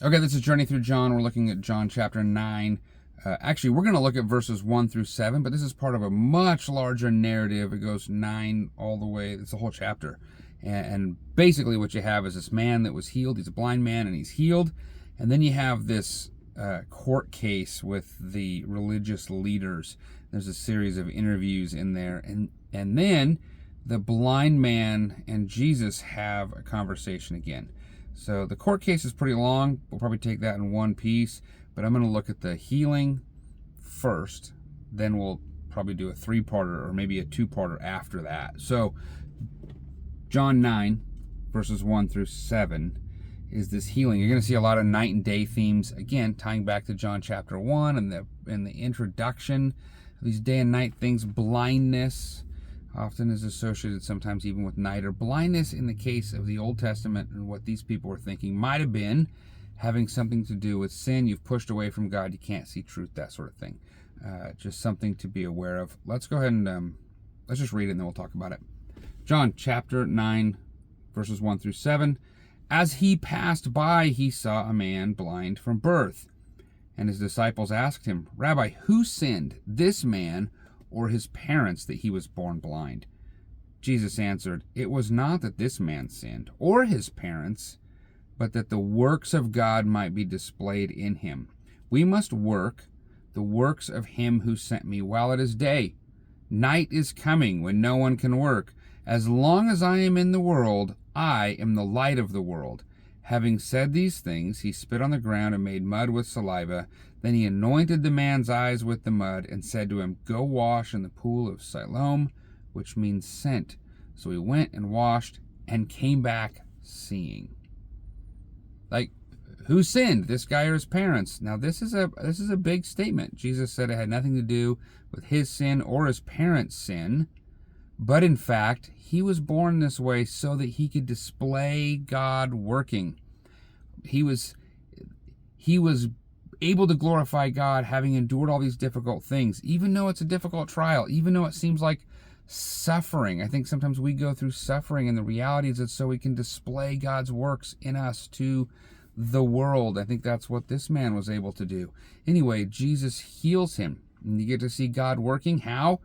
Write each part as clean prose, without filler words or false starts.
Okay, this is Journey Through John. We're looking at John chapter 9. Actually, we're going to look at verses 1 through 7, but this is part of a much larger narrative. It goes 9 all the way. It's a whole chapter. And basically what you have is this man that was healed. He's a blind man, and he's healed. And then you have this court case with the religious leaders. There's a series of interviews in there. And then the blind man and Jesus have a conversation again. So the court case is pretty long. We'll probably take that in one piece, but I'm going to look at the healing first. Then we'll probably do a 3-parter or maybe a 2-parter after that. So John 9, verses 1 through 7 is this healing. You're going to see a lot of night and day themes, again, tying back to John chapter 1 and the introduction of these day and night things. Blindness often is associated sometimes even with night, or blindness in the case of the Old Testament, and what these people were thinking might have been having something to do with sin. You've pushed away from God, you can't see truth, that sort of thing. Just something to be aware of. Let's go ahead and let's just read it and then we'll talk about it. John chapter 9, verses 1 through 7. As he passed by, he saw a man blind from birth. And his disciples asked him, Rabbi, who sinned, this man or his parents, that he was born blind? Jesus answered, It was not that this man sinned, or his parents, but that the works of God might be displayed in him. We must work the works of him who sent me while it is day. Night is coming when no one can work. As long as I am in the world, I am the light of the world. Having said these things, he spit on the ground and made mud with saliva. Then he anointed the man's eyes with the mud and said to him, Go wash in the pool of Siloam, which means sent. So he went and washed and came back seeing. Like, who sinned, this guy or his parents? Now this is a big statement. Jesus said it had nothing to do with his sin or his parents' sin. But in fact, he was born this way so that he could display God working. He was able to glorify God, having endured all these difficult things, even though it's a difficult trial, even though it seems like suffering. I think sometimes we go through suffering, and the reality is it's so we can display God's works in us to the world. I think that's what this man was able to do. Anyway, Jesus heals him, and you get to see God working. How?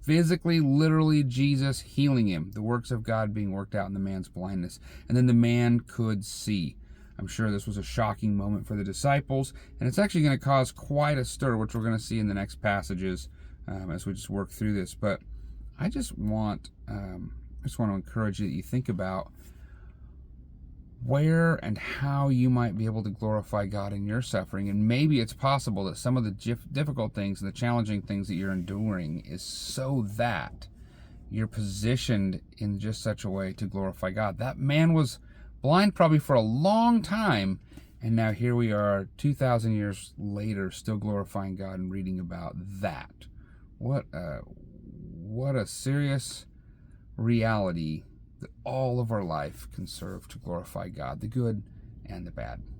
Physically, literally, Jesus healing him, the works of God being worked out in the man's blindness. And then the man could see. I'm sure this was a shocking moment for the disciples, and it's actually going to cause quite a stir, which we're going to see in the next passages as we just work through this. But I just want to encourage you that you think about where and how you might be able to glorify God in your suffering. And maybe it's possible that some of the difficult things and the challenging things that you're enduring is so that you're positioned in just such a way to glorify God. That man was blind probably for a long time, and now here we are 2,000 years later still glorifying God and reading about that. What a serious reality that all of our life can serve to glorify God, the good and the bad.